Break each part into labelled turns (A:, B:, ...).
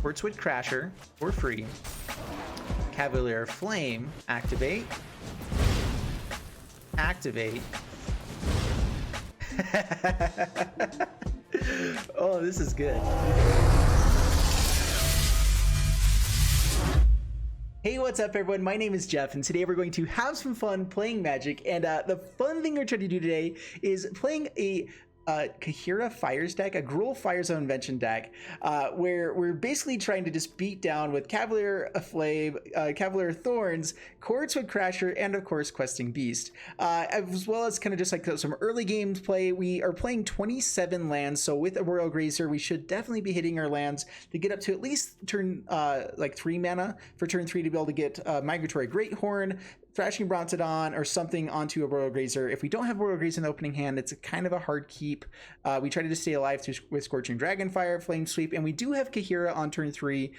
A: Quartzwood Crasher for free. Cavalier Flame, activate. Activate. Oh, this is good. Hey, what's up everyone? My name is Jeff, and today we're going to have some fun playing Magic. And the fun thing we're trying to do today is playing a Kaheera Fires deck, a GRUUL Fire Zone Invention deck, where we're basically trying to just beat down with Cavalier Flame, Cavalier Thorns, Quartzwood Crasher, and of course Questing Beast, as well as kind of just like some early games play. We are playing 27 lands, so with a Royal Grazer we should definitely be hitting our lands to get up to at least turn like 3 mana for turn 3 to be able to get Migratory Greathorn, Thrashing Brontodon, or something onto a Royal Grazer. If we don't have Royal Grazer in the opening hand, it's a kind of a hard keep. We try to just stay alive with Scorching Dragonfire, Flame Sweep, and we do have Kaheera on turn 3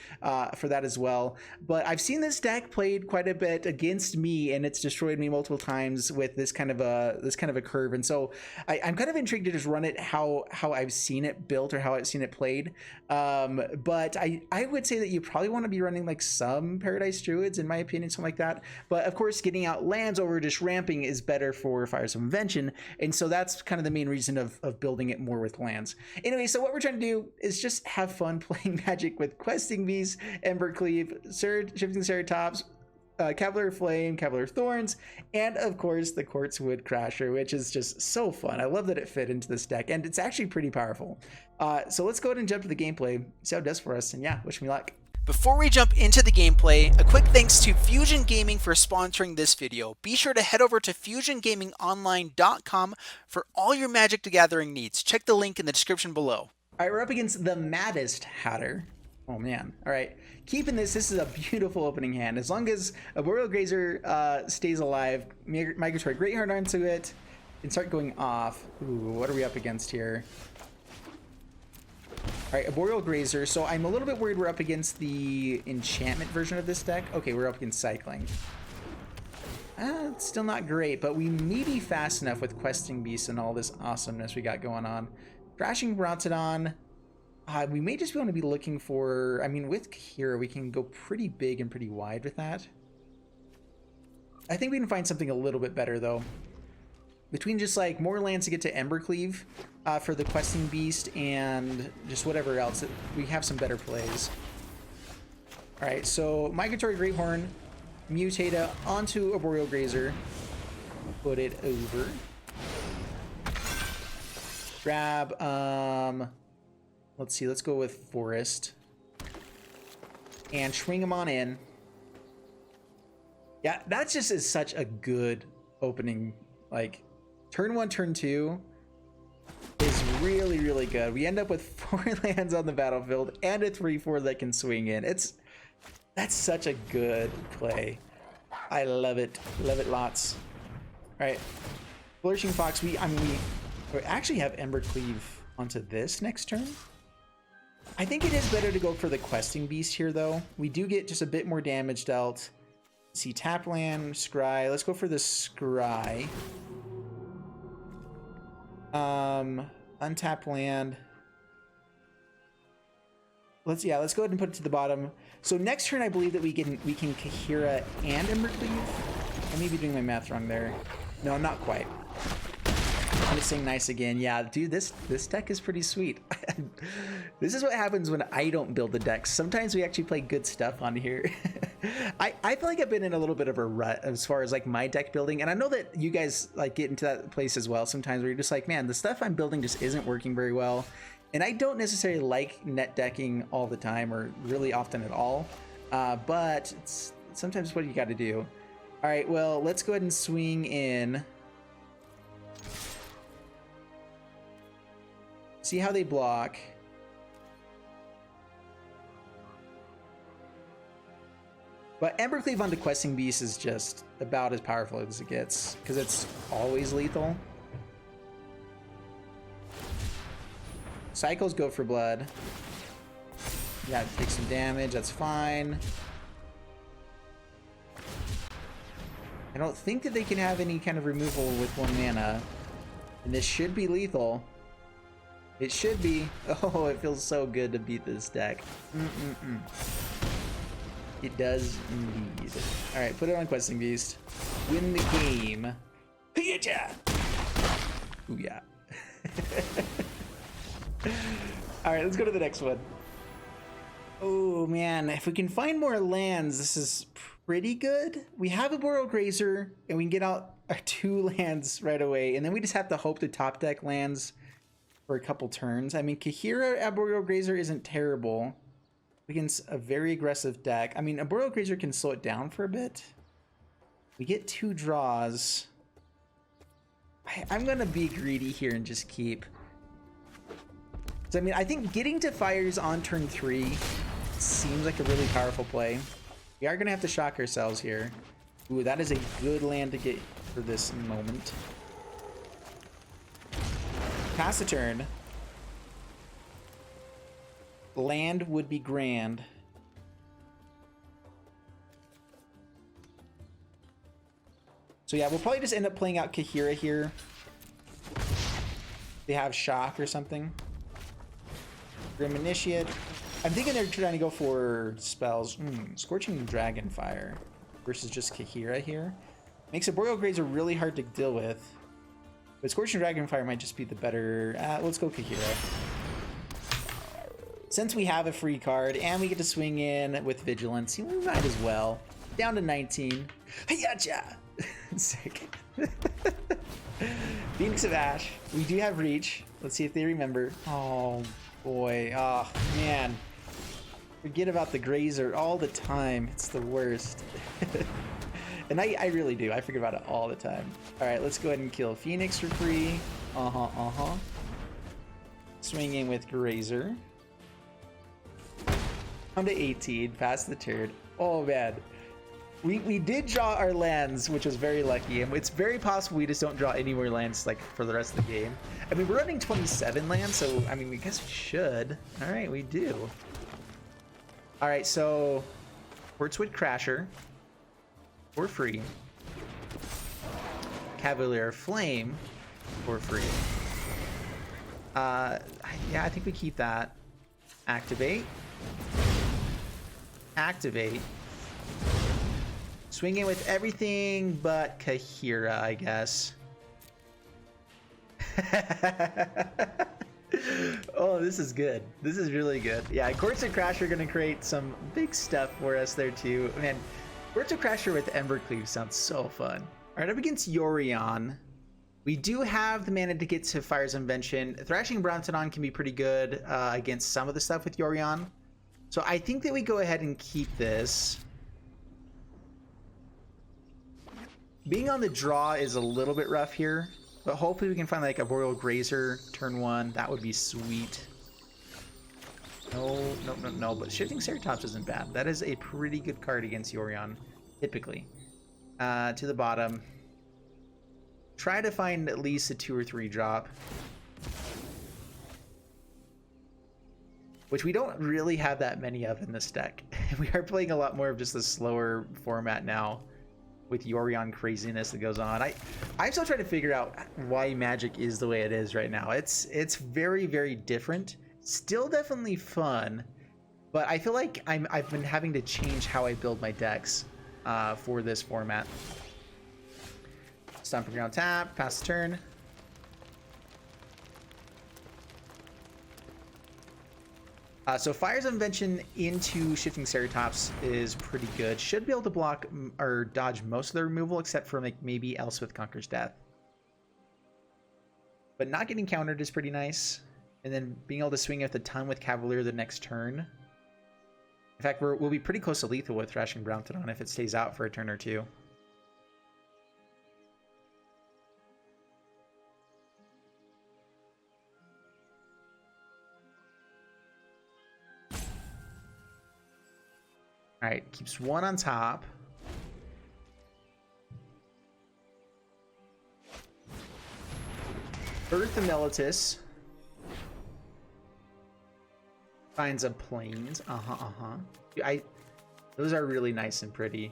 A: for that as well. But I've seen this deck played quite a bit against me, and it's destroyed me multiple times with this kind of a curve. And so I'm kind of intrigued to just run it how I've seen it built or how I've seen it played. But I would say that you probably want to be running like some Paradise Druids, in my opinion, something like that. But of course, getting out lands over just ramping is better for Fire Zone Invention, and so that's kind of the main reason of building it more with lands. Anyway, so what we're trying to do is just have fun playing Magic with Questing Beast, Embercleave, Shifting Ceratops, Cavalier Flame, Cavalier Thorns, and of course the Quartzwood Crasher, which is just so fun. I love that it fit into this deck, and it's actually pretty powerful. So let's go ahead and jump to the gameplay, see how it does for us, and yeah, wish me luck. Before we jump into the gameplay, a quick thanks to Fusion Gaming for sponsoring this video. Be sure to head over to FusionGamingOnline.com for all your Magic the Gathering needs. Check the link in the description below. All right, we're up against the Maddest Hatter. Oh man. All right, keeping this is a beautiful opening hand. As long as a Royal Grazer stays alive, Migratory Greathorn onto it, and start going off. Ooh, what are we up against here? All right, a Boreal Grazer. So I'm a little bit worried we're up against the enchantment version of this deck. Okay, we're up against Cycling. It's still not great, but we may be fast enough with Questing Beast and all this awesomeness we got going on. Thrashing Brontodon. We may just want to be looking for... I mean, with Kaheera, we can go pretty big and pretty wide with that. I think we can find something a little bit better, though. Between just like more lands to get to Embercleave for the Questing Beast and just whatever else, we have some better plays. All right, so Migratory Greathorn, mutate it onto a Boreal Grazer, put it over. Grab, let's see, let's go with Forest. And swing them on in. Yeah, that just is such a good opening, like... Turn 1, turn 2 is really, really good. We end up with 4 lands on the battlefield and a 3/4 that can swing in. That's such a good play. I love it. Love it lots. All right. Flourishing Fox, we actually have Embercleave onto this next turn. I think it is better to go for the Questing Beast here, though. We do get just a bit more damage dealt. Let's see, tap land, Scry. Let's go for the Scry. Untap land. Let's go ahead and put it to the bottom. So next turn, I believe that we can Kaheera and Embercleave. I may be doing my math wrong there. No, not quite. I'm just saying nice again. Yeah, dude, this deck is pretty sweet. This is what happens when I don't build the decks. Sometimes we actually play good stuff on here. I feel like I've been in a little bit of a rut as far as like my deck building, and I know that you guys like get into that place as well sometimes where you're just like, man, the stuff I'm building just isn't working very well, and I don't necessarily like net decking all the time or really often at all, but it's sometimes what you got to do. All right, well, let's go ahead and swing in. See how they block. But Embercleave onto Questing Beast is just about as powerful as it gets, because it's always lethal. Cycles go for blood. Yeah, take some damage, that's fine. I don't think that they can have any kind of removal with 1 mana. And this should be lethal. It should be. Oh, it feels so good to beat this deck. It does indeed. All right, put it on Questing Beast. Win the game. Ooh, yeah. All right, let's go to the next one. Oh man, if we can find more lands, this is pretty good. We have a Boreal Grazer, and we can get out our 2 lands right away, and then we just have to hope the top deck lands for a couple turns. I mean, Kahira at Boreal Grazer isn't terrible against a very aggressive deck. I mean, a Boreal Grazer can slow it down for a bit. We get 2 draws. I'm gonna be greedy here and just keep. So, I mean, I think getting to fires on turn 3 seems like a really powerful play. We are gonna have to shock ourselves here. Ooh, that is a good land to get for this moment. Pass the turn. Land would be grand. So yeah, we'll probably just end up playing out Kahira here. They have shock or something. Grim Initiate. I'm thinking they're trying to go for spells. Scorching Dragonfire versus just Kahira here. Makes a Boreal Grazer really hard to deal with. But Scorching Dragonfire might just be the better... let's go Kahira. Since we have a free card and we get to swing in with Vigilance, we might as well. Down to 19. Hayacha! Sick. Phoenix of Ash. We do have Reach. Let's see if they remember. Oh boy. Oh man. Forget about the Grazer all the time. It's the worst. And I really do. I forget about it all the time. All right, let's go ahead and kill Phoenix for free. Swing in with Grazer. Down to 18. Pass the turn. Oh man. We did draw our lands, which was very lucky, and it's very possible we just don't draw any more lands like for the rest of the game. I mean, we're running 27 lands, so I mean, we guess we should. All right, we do. All right, so Wurtzwood Crasher for free. Cavalier Flame for free. Yeah, I think we keep that. Activate. Activate. Swing in with everything but Kahira, I guess. Oh, this is good. This is really good. Yeah, Courts of Crasher are going to create some big stuff for us there too. Man, Courts of Crasher with Embercleave sounds so fun. All right, up against Yorion. We do have the mana to get to Fire's Invention. Thrashing Brontodon can be pretty good against some of the stuff with Yorion. So I think that we go ahead and keep this. Being on the draw is a little bit rough here, but hopefully we can find like a Boreal Grazer turn 1. That would be sweet. No, but Shifting Ceratops isn't bad. That is a pretty good card against Yorion, typically. To the bottom. Try to find at least a 2 or 3 drop. Which we don't really have that many of in this deck. We are playing a lot more of just the slower format now, with Yorion craziness that goes on. I'm still trying to figure out why Magic is the way it is right now. It's very, very different. Still definitely fun, but I feel like I've been having to change how I build my decks for this format. Stomping Ground tap, pass the turn. So Fire's Invention into Shifting Ceratops is pretty good. Should be able to block or dodge most of the removal, except for like maybe Elspeth Conquers Death. But not getting countered is pretty nice. And then being able to swing with a ton with Cavalier the next turn. In fact, we'll be pretty close to lethal with Thrashing Brontodon if it stays out for a turn or two. All right, keeps 1 on top. Earth Emeritus. Finds a plains. Those are really nice and pretty.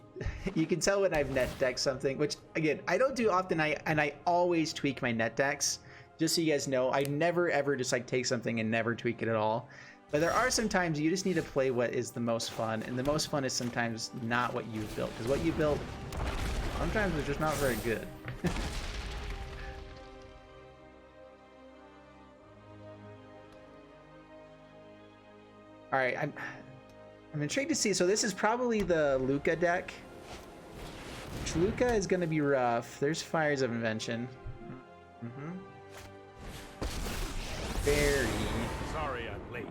A: You can tell when I've net decked something, which again, I don't do often. I always tweak my net decks Just so you guys know, I never ever just like take something and never tweak it at all. But there are some times you just need to play what is the most fun, and the most fun is sometimes not what you've built, because what you built sometimes is just not very good. All right, I'm intrigued to see. So this is probably the Luca deck. Which Luca is going to be rough. There's Fires of Invention. Very.
B: Sorry, I'm late.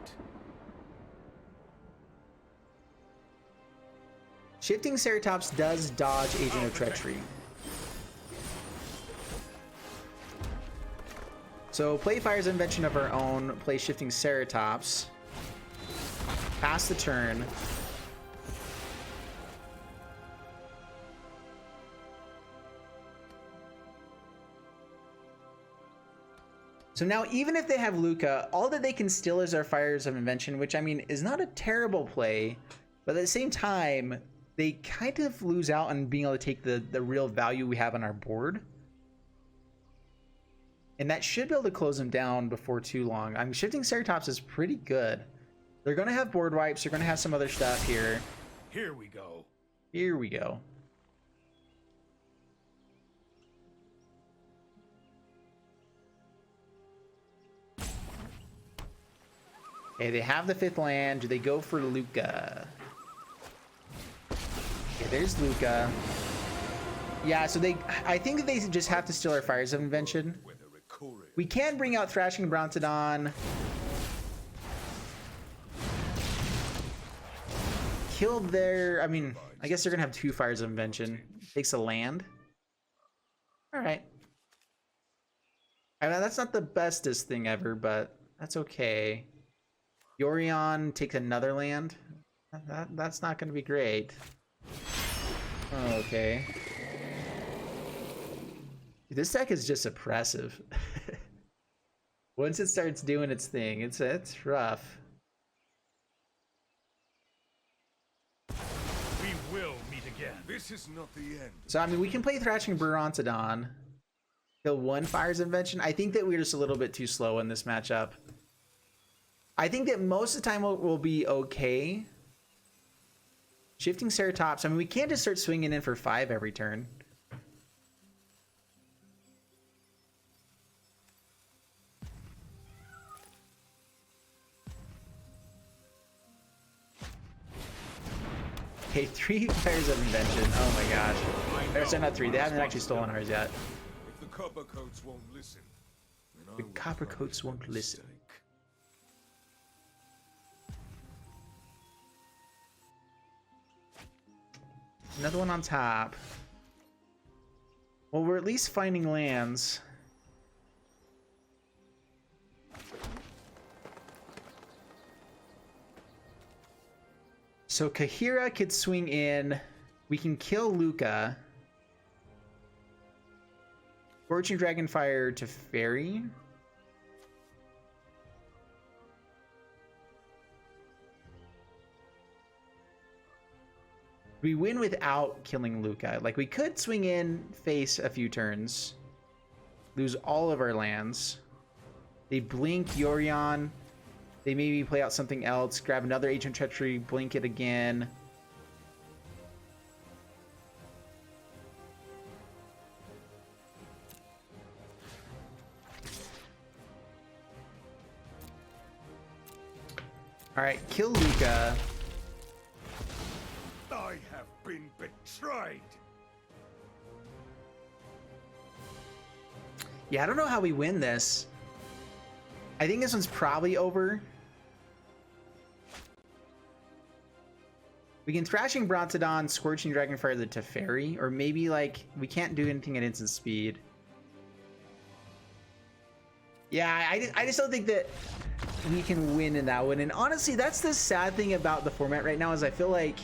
A: Shifting Ceratops does dodge Agent of Treachery. So play Fires of Invention of our own. Play Shifting Ceratops. Pass the turn. So now, even if they have Luca, all that they can steal is our Fires of Invention, which, I mean, is not a terrible play, but at the same time, they kind of lose out on being able to take the real value we have on our board. And that should be able to close them down before too long. I mean, Shifting Ceratops is pretty good. They're going to have board wipes. They're going to have some other stuff here.
B: Here we go.
A: Here we go. Okay, they have the 5th land. Do they go for Luca? Okay, there's Luca. Yeah, so I think that they just have to steal our Fires of Invention. We can bring out Thrashing Brontodon. Killed their, I mean, I guess they're gonna have 2 Fires of Invention. Takes a land. All right. I mean, that's not the bestest thing ever, but that's okay. Yorion takes another land. That's not gonna be great. Oh, okay. This deck is just oppressive. Once it starts doing its thing, it's rough.
B: We will meet again. This is not the end.
A: So I mean, we can play Thrashing Brontodon. Kill 1 Fires Invention. I think that we're just a little bit too slow in this matchup. I think that most of the time we'll be okay. Shifting Ceratops. I mean, we can't just start swinging in for 5 every turn. Okay, 3 Fires of Invention. Oh my gosh. They're not 3. They haven't actually stolen ours yet.
B: If the copper coats won't listen,
A: the copper coats won't listen. Another one on top. Well, we're at least finding lands. So Kahira could swing in. We can kill Luca. Scorching Dragonfire to Fairy. We win without killing Luca. Like, we could swing in, face a few turns, lose all of our lands. They blink Yorion. They maybe play out something else, grab another Agent Treachery, blink it again. All right, kill Luca.
B: I have been betrayed.
A: Yeah, I don't know how we win this. I think this one's probably over. We can Thrashing Brontodon, Scorching Dragonfire the Teferi, or maybe like we can't do anything at instant speed. Yeah, I just don't think that we can win in that one. And honestly, that's the sad thing about the format right now is I feel like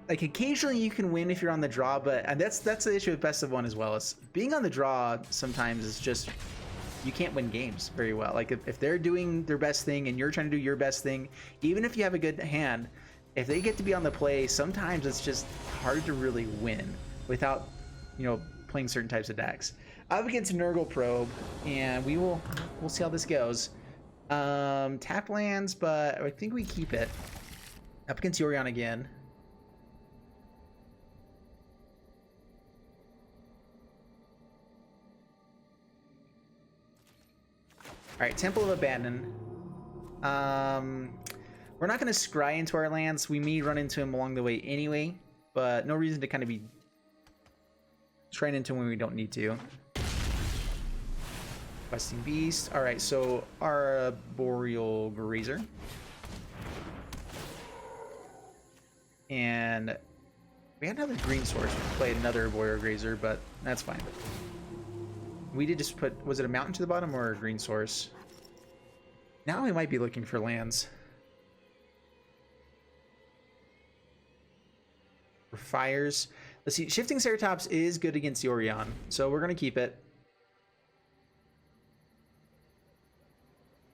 A: occasionally you can win if you're on the draw, but and that's the issue with best of one as well. Is being on the draw sometimes is just you can't win games very well. Like if they're doing their best thing and you're trying to do your best thing, even if you have a good hand, if they get to be on the play, sometimes it's just hard to really win without, you know, playing certain types of decks. Up against Nurgle Probe, and we'll see how this goes. Tap lands, but I think we keep it. Up against Yorion again. Alright, Temple of Abandon. We're not going to scry into our lands. We may run into him along the way anyway, but no reason to kind of be trying into him when we don't need to. Questing Beast. Alright, so our Boreal Grazer. And we had another green source. We could play another Boreal Grazer, but that's fine. We did just put, was it a mountain to the bottom or a green source? Now we might be looking for lands. For fires. Let's see, Shifting Ceratops is good against Yorion, so we're going to keep it.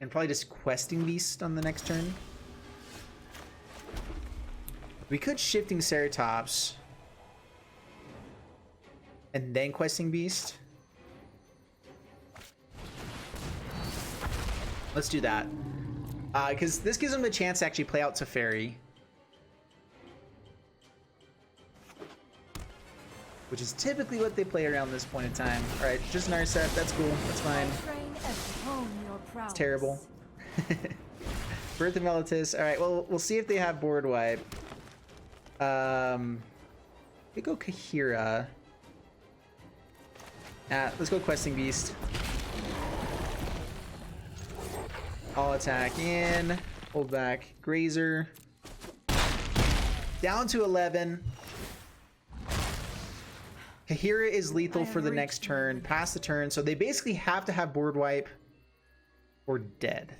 A: And probably just Questing Beast on the next turn. We could Shifting Ceratops. And then Questing Beast. Let's do that. Because this gives them a chance to actually play out Teferi. Which is typically what they play around this point in time. Alright, just an Narset, that's cool, that's fine. It's terrible. Birth of Melitus. Alright, well, we'll see if they have board wipe. We go Kahira. Let's go Questing Beast. All attack in. Hold back. Grazer. Down to 11. Kahira is lethal for the next turn. Pass the turn. So they basically have to have board wipe or dead.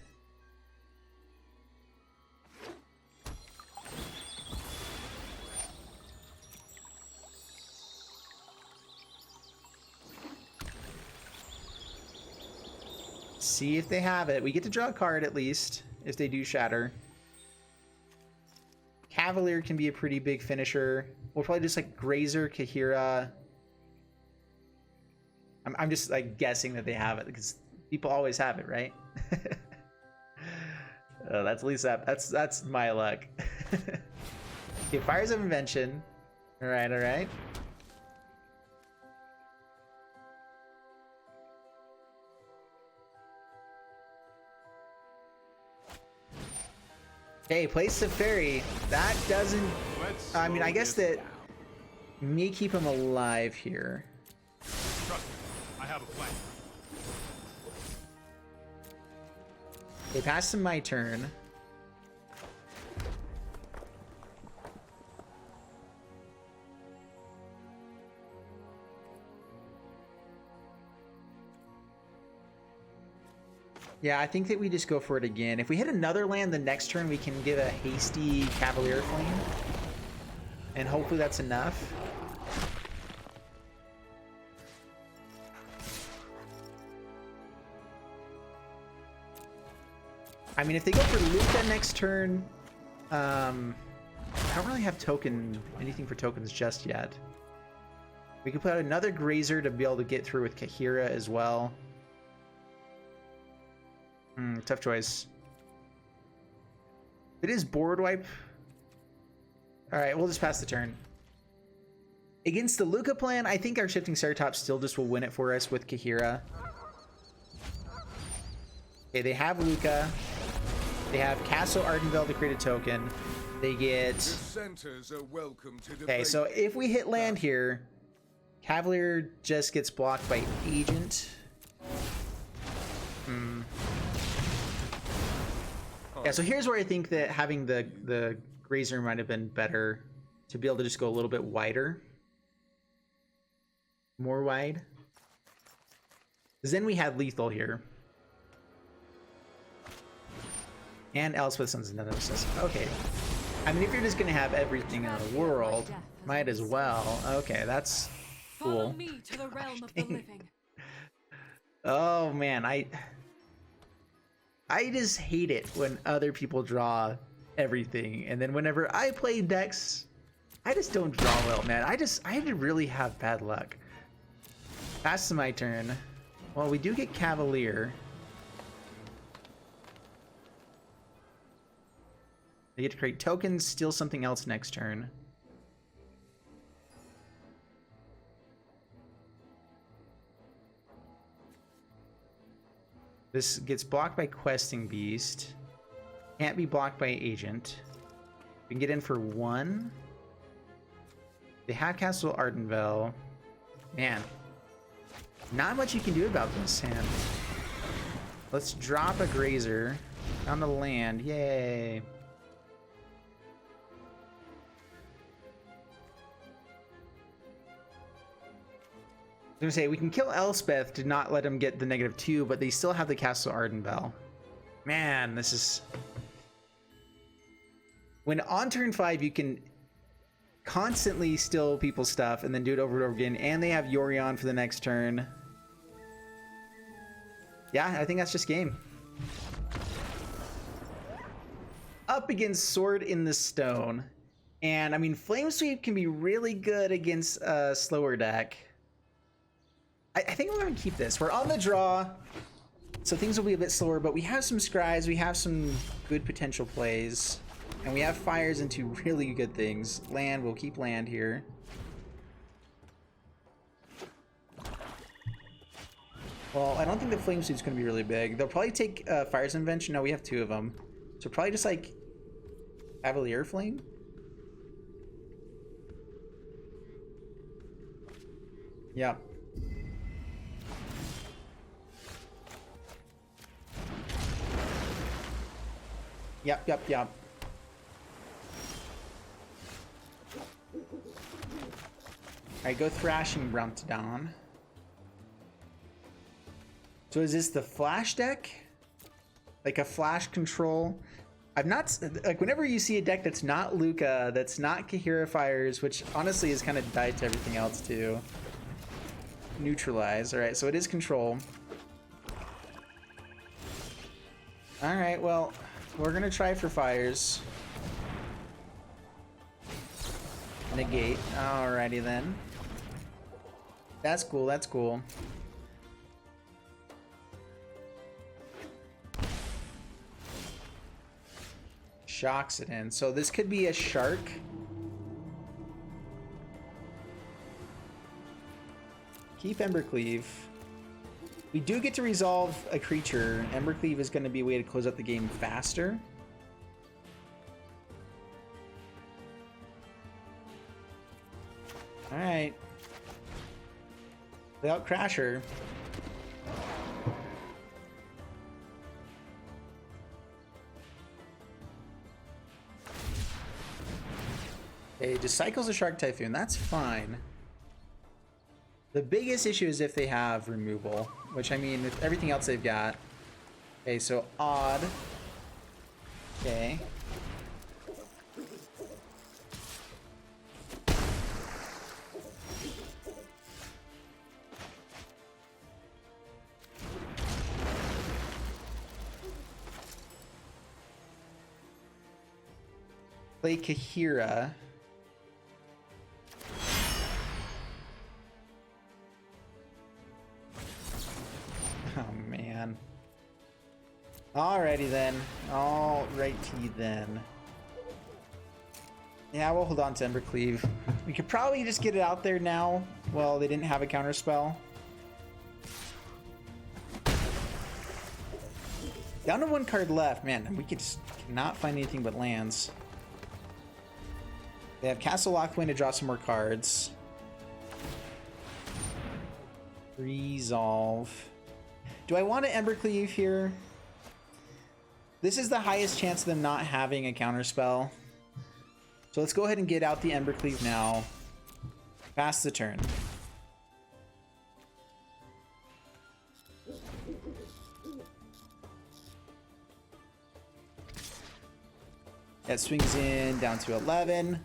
A: See if they have it. We get to draw a card at least if they do shatter. Cavalier can be a pretty big finisher. We'll probably just like Grazer, Kahira. I'm just like guessing that they have it because people always have it, right? That's at least that's my luck. Okay, Fires of Invention. All right, all right. Okay, place Teferi. That doesn't. I mean, I guess that may keep him alive here.
B: Trust me, I have a plan.
A: They passed him my turn. Yeah, I think that we just go for it again. If we hit another land the next turn, we can get a hasty Cavalier Flame. And hopefully that's enough. I mean, if they go for Luca next turn, I don't really have anything for tokens just yet. We could put out another Grazer to be able to get through with Kahira as well. Tough choice. It is board wipe. Alright, we'll just pass the turn. Against the Luca plan, I think our Shifting Ceratops still just will win it for us with Kahira. Okay, they have Luca. They have Castle Ardenvale to create a token. They get... Okay, so if we hit land here, Cavalier just gets blocked by Agent. Yeah, so here's where I think that having the Grazer might have been better to be able to just go a little bit wider. More wide. Because then we had lethal here. And Elspeth Sun's Nemesis. Okay. I mean, if you're just going to have everything in the world, might as well. Okay, that's cool.
C: Follow me to the realm of the living.
A: Oh, man, I just hate it when other people draw everything, and then whenever I play decks, I just don't draw well, man. I really have bad luck. That's my turn. Well, we do get Cavalier. They get to create tokens, steal something else next turn. This gets blocked by Questing Beast. Can't be blocked by Agent. We can get in for 1. They have Castle Ardenvel. Man, not much you can do about this hand. Let's drop a Grazer on the land. Yay. I was gonna say, we can kill Elspeth to not let him get the -2, but they still have the Castle Ardenvel. Man, this is... When on turn 5, you can constantly steal people's stuff and then do it over and over again, and they have Yorion for the next turn. Yeah, I think that's just game. Up against Sword in the Stone. And, I mean, Flame Sweep can be really good against a slower deck. I think we're going to keep this. We're on the draw, so things will be a bit slower, but we have some scries, we have some good potential plays, and we have fires into really good things. Land, we'll keep land here. Well, I don't think the Flame Suit's going to be really big. They'll probably take Fire's Invention. No, we have 2 of them. So probably just like Cavalier Flame. Yeah. Yep. Alright, go Thrashing Bruntodon. So is this the flash deck? Like a flash control? I've not, like, whenever you see a deck that's not Luca, that's not Kahira Fires, which honestly is kind of died to everything else too. Neutralize. Alright, so it is control. Alright, well, we're gonna try for fires. Negate. Alrighty then. That's cool, that's cool. Shocks it in. So this could be a shark. Keep Embercleave. We do get to resolve a creature. Embercleave is going to be a way to close out the game faster. Alright. Without Crasher. Okay, just cycles a Shark Typhoon. That's fine. The biggest issue is if they have removal, which, I mean, with everything else they've got. Okay, so odd. Okay. Play Kahira. Oh, man. Alrighty then. Alrighty then. Yeah, we'll hold on to Embercleave. We could probably just get it out there now. Well, they didn't have a counterspell. Down to 1 card left. Man, we could just cannot find anything but lands. They have Castle Lockwind to draw some more cards. Resolve. Do I want to Embercleave here? This is the highest chance of them not having a counterspell. So let's go ahead and get out the Embercleave now. Pass the turn. That swings in down to 11.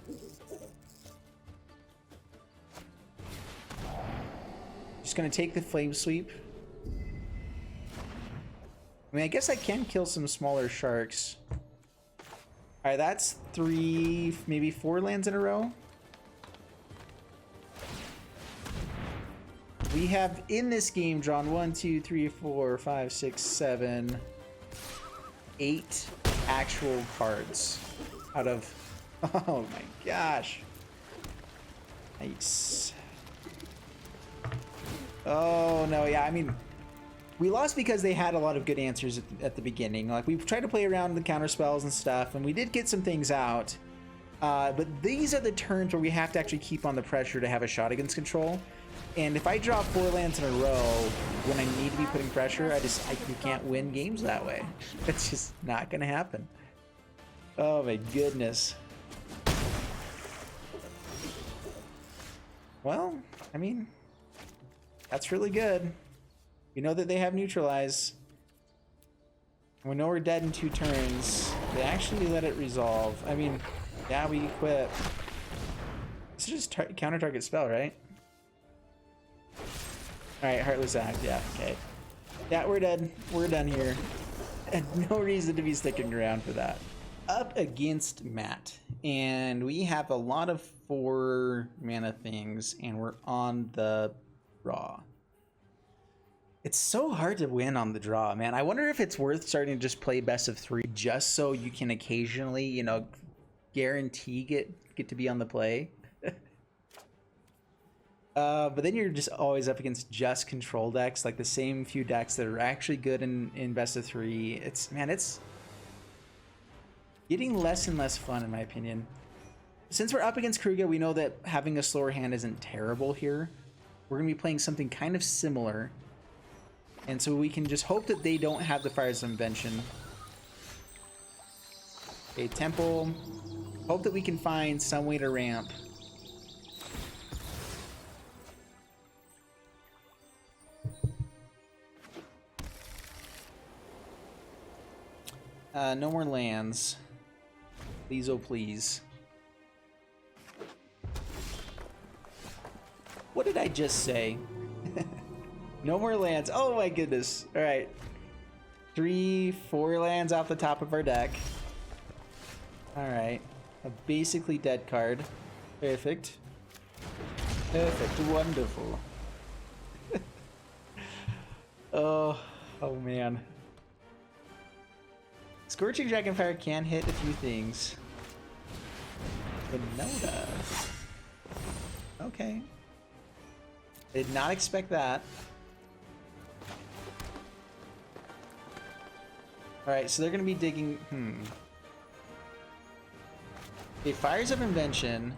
A: Just gonna take the Flame Sweep. I mean, I guess I can kill some smaller sharks. Alright, that's 3, maybe 4 lands in a row. we have in this game drawn 1, 2, 3, 4, 5, 6, 7, 8 actual cards out of. Oh my gosh. Nice. Oh no, yeah, I mean, we lost because they had a lot of good answers at the beginning. Like, we tried to play around the counter spells and stuff, and we did get some things out. But these are the turns where we have to actually keep on the pressure to have a shot against control. And if I draw 4 lands in a row when I need to be putting pressure, you can't win games that way. It's just not gonna happen. Oh my goodness. Well, I mean, that's really good. We know that they have neutralize. We know we're dead in 2 turns. They actually let it resolve. I mean, yeah, we equip. This is just counter target spell, right? Alright, Heartless Act, yeah, okay. Yeah, we're dead. We're done here. And no reason to be sticking around for that. Up against Matt. And we have a lot of 4 mana things, and we're on the draw. It's so hard to win on the draw, man. I wonder if it's worth starting to just play best of 3 just so you can occasionally, you know, guarantee get to be on the play. But then you're just always up against just control decks, like the same few decks that are actually good in best of 3. It's getting less and less fun, in my opinion. Since we're up against Kruga, we know that having a slower hand isn't terrible here. We're gonna be playing something kind of similar, and so we can just hope that they don't have the Fires of Invention. Okay, Temple. Hope that we can find some way to ramp. No more lands. Please, oh please. What did I just say? No more lands. Oh my goodness. All right. 3, 4 lands off the top of our deck. All right. A basically dead card. Perfect. Perfect. Wonderful. Oh man. Scorching Dragonfire can hit a few things. Winota. Okay. Did not expect that. Alright, so they're gonna be digging. Okay, Fires of Invention.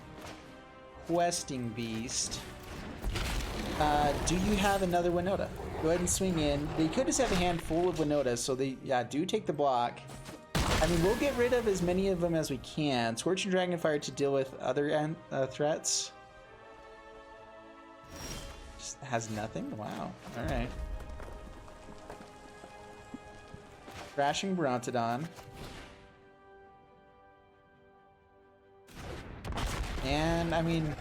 A: Questing Beast. Do you have another Winota? Go ahead and swing in. They could just have a hand full of Winotas, so they, yeah, do take the block. I mean, we'll get rid of as many of them as we can. Scorching Dragonfire to deal with other threats. Just has nothing? Wow. Alright. Crashing Brontodon. And, I mean,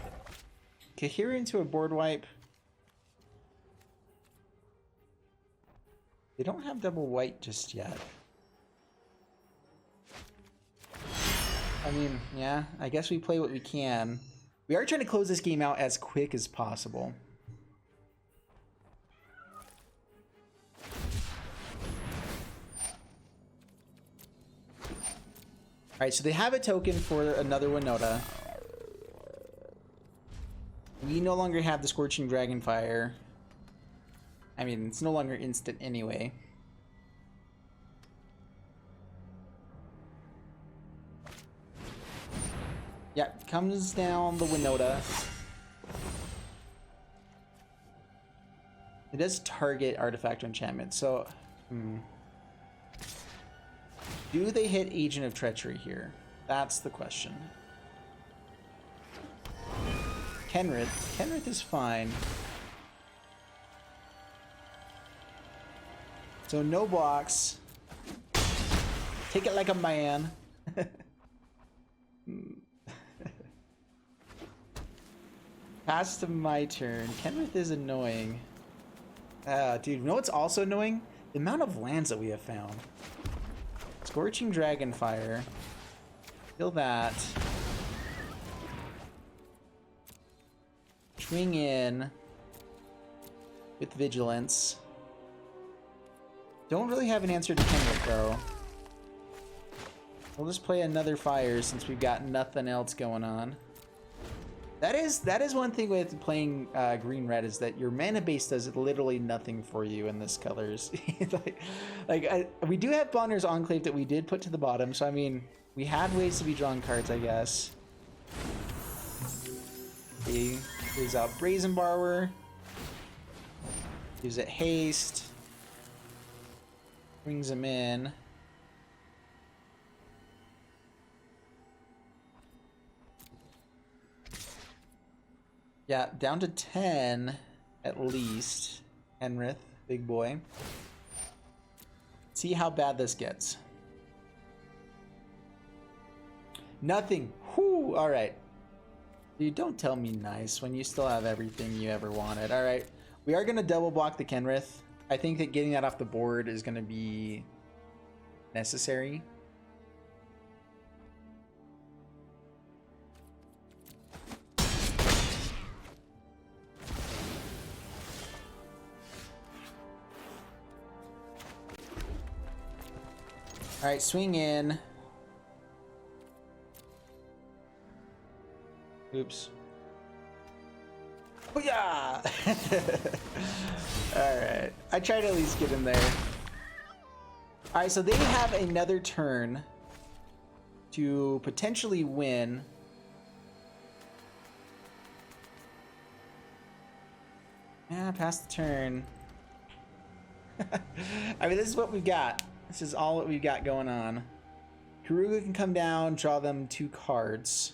A: Kahira into a board wipe. They don't have double white just yet. I mean, yeah, I guess we play what we can. We are trying to close this game out as quick as possible. Alright, so they have a token for another Winota. We no longer have the Scorching Dragonfire. I mean, it's no longer instant anyway. Yeah, comes down the Winota. It does target artifact or enchantment, so... Do they hit Agent of Treachery here? That's the question. Kenrith. Kenrith is fine. So no blocks. Take it like a man. Pass to my turn. Kenrith is annoying. Dude, you know what's also annoying? The amount of lands that we have found. Scorching Dragonfire. Kill that. Swing in. with Vigilance. Don't really have an answer to Kenrick though. We'll just play another fire since we've got nothing else going on. That is one thing with playing green-red is that your mana base does literally nothing for you in this colors. We do have Bonner's Enclave that we did put to the bottom, so I mean, we had ways to be drawing cards, I guess. He plays out Brazen Borrower. Gives it haste. Brings him in. Yeah, down to 10 at least. Henrith, big boy. See how bad this gets. Nothing. Whew, all right. Dude, don't tell me nice when you still have everything you ever wanted. All right, we are going to double block the Kenrith. I think that getting that off the board is going to be necessary. All right, swing in. Oops. Oh yeah! Alright. I tried to at least get in there. Alright, so they have another turn to potentially win. Yeah, pass the turn. I mean, this is what we've got. This is all that we've got going on. GRUUL can come down, draw them 2 cards.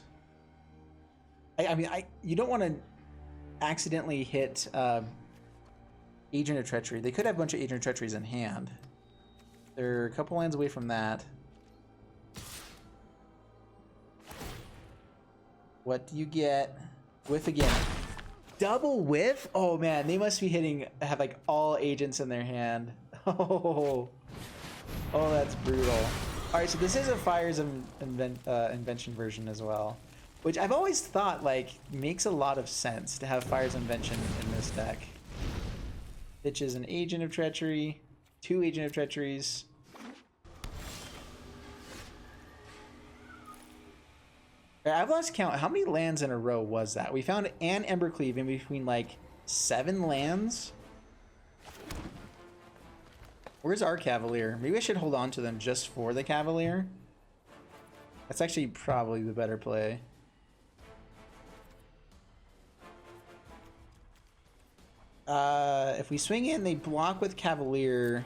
A: I mean, you don't want to accidentally hit Agent of Treachery. They could have a bunch of Agent of Treacheries in hand. They're a couple lands away from that. What do you get? Whiff again. Double whiff? Oh man, they must be have like all agents in their hand. Oh, that's brutal. All right, so this is a Fire's Invention version as well, which I've always thought like makes a lot of sense to have Fire's Invention in this deck. Which is an Agent of Treachery, 2 Agent of Treacheries. I've lost count. How many lands in a row was that? We found an Embercleave in between like 7 lands. Where's our Cavalier? Maybe I should hold on to them just for the Cavalier. That's actually probably the better play. If we swing in, they block with Cavalier.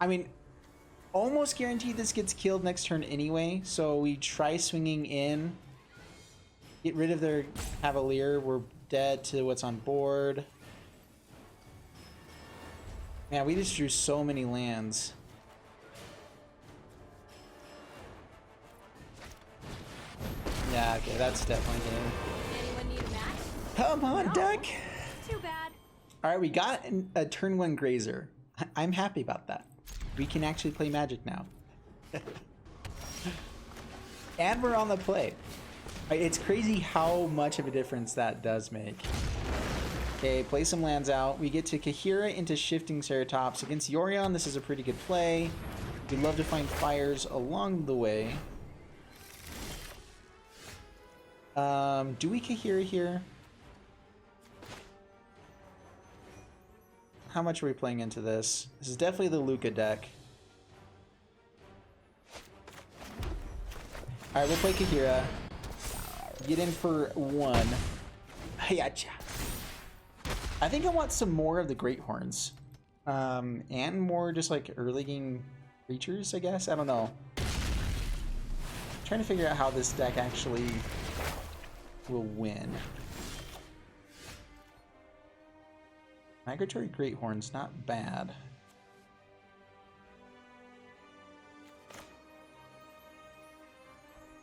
A: I mean, almost guaranteed this gets killed next turn anyway, so we try swinging in. Get rid of their Cavalier. We're dead to what's on board. Man, we just drew so many lands. Yeah, okay, that's definitely good.
C: Anyone need a match?
A: Come on,
C: No.
A: deck!
C: Too bad.
A: Alright, we got a turn 1 Grazer. I'm happy about that. We can actually play Magic now. And we're on the play. It's crazy how much of a difference that does make. Okay, play some lands out. We get to Kahira into Shifting Ceratops. Against Yorion, this is a pretty good play. We'd love to find fires along the way. Do we Kahira here? How much are we playing into this? This is definitely the Luca deck. Alright, we'll play Kahira. Get in for 1. Hayacha. I think I want some more of the Great Horns. And more just like early game creatures, I guess? I don't know. Trying to figure out how this deck actually will win. Migratory Great Horns, not bad.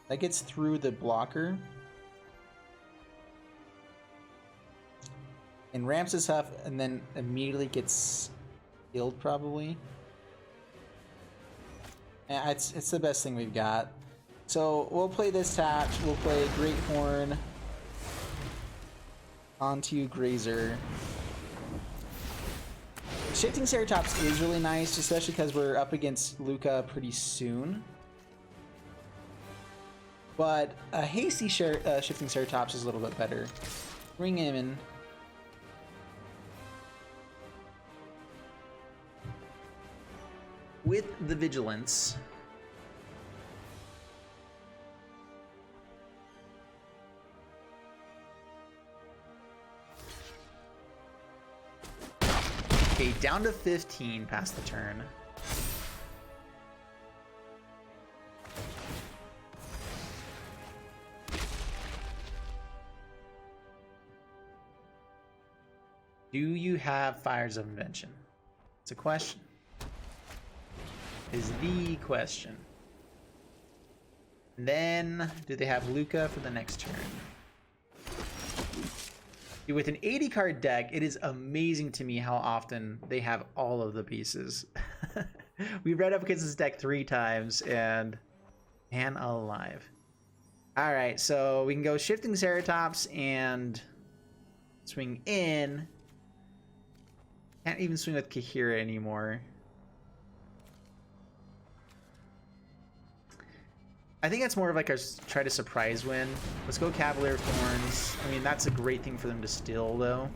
A: That gets through the blocker. And ramps us up and then immediately gets killed probably. Yeah, it's the best thing we've got. So we'll play this tapped, we'll play Great Horn. onto Grazer. Shifting Ceratops is really nice, especially because we're up against Luca pretty soon. But a hasty Shifting Ceratops is a little bit better. Bring him in. With the Vigilance. Okay, down to 15 past the turn. Do you have Fires of Invention? It's a question. Is the question. And then, do they have Luca for the next turn? With an 80 card deck, it is amazing to me how often they have all of the pieces. We read up against this deck 3 times, and man alive. Alright, so we can go Shifting Ceratops and swing in. Can't even swing with Kahira anymore. I think that's more of like a try to surprise win. Let's go Cavalier Thorns. I mean, that's a great thing for them to steal, though.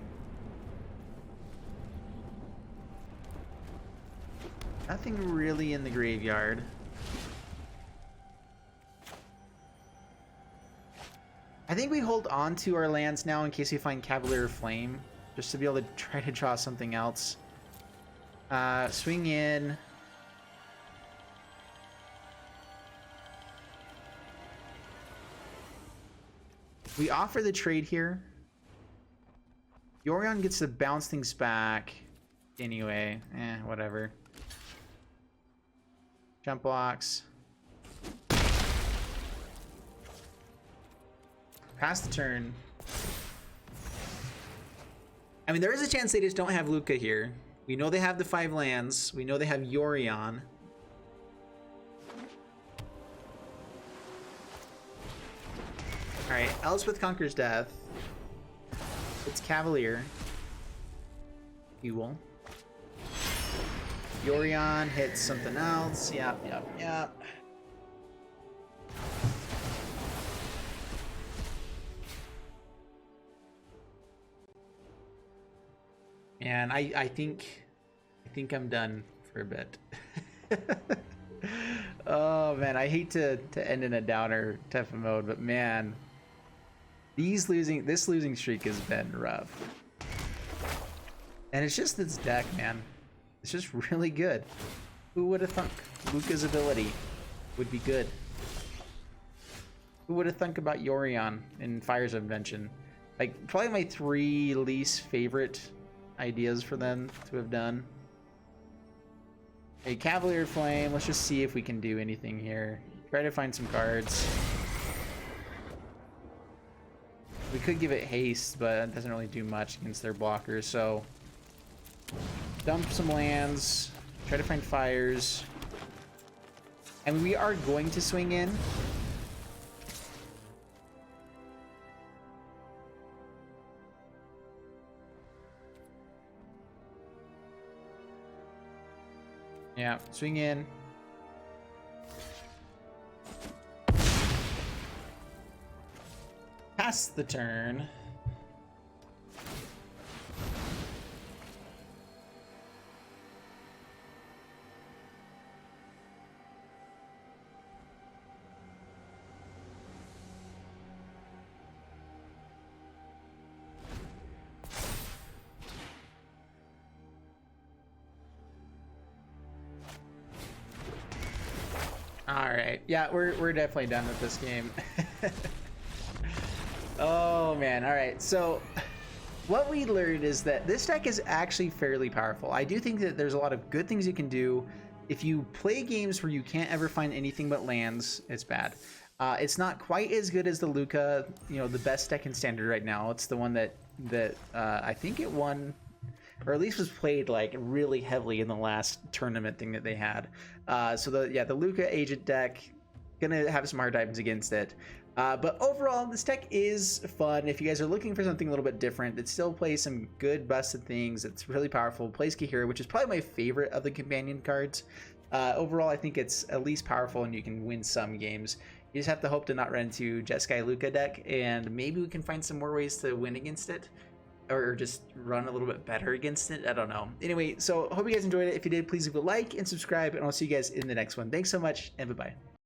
A: Nothing really in the graveyard. I think we hold on to our lands now in case we find Cavalier Flame, just to be able to try to draw something else. Swing in. We offer the trade here. Yorion gets to bounce things back. Anyway, whatever. Jump blocks. Pass the turn. I mean, there is a chance they just don't have Luca here. We know they have the 5 lands. We know they have Yorion. Alright, Elspeth Conquers Death. It's Cavalier. Fuel. Yorion hits something else. Yep. And I think I'm done for a bit. Oh man, I hate to end in a downer type of mode, but man, this losing streak has been rough. And it's just this deck, man. It's just really good. Who would have thunk Luca's ability would be good? Who would have thunk about Yorion in Fires of Invention? Like, probably my 3 least favorite ideas for them to have done. A Cavalier Flame. Let's just see if we can do anything here. Try to find some cards. We could give it haste, but it doesn't really do much against their blockers, so dump some lands, try to find fires, and we are going to swing in. Yeah, swing in. Pass the turn. Alright, yeah, we're definitely done with this game. Oh man, alright, so what we learned is that this deck is actually fairly powerful. I do think that there's a lot of good things you can do. If you play games where you can't ever find anything but lands, it's bad. It's not quite as good as the Luca, the best deck in Standard right now. It's the one that I think it won, or at least was played like really heavily in the last tournament thing that they had. So the Luca Agent deck, gonna have some hard times against it. But overall, this deck is fun. If you guys are looking for something a little bit different that still plays some good busted things, it's really powerful, plays Kahira, which is probably my favorite of the companion cards. Overall, I think it's at least powerful and you can win some games. You just have to hope to not run into Jeskai Luca deck, and maybe we can find some more ways to win against it, or just run a little bit better against it. I don't know. Anyway, so hope you guys enjoyed it. If you did, please leave a like and subscribe, and I'll see you guys in the next one. Thanks so much, and bye-bye.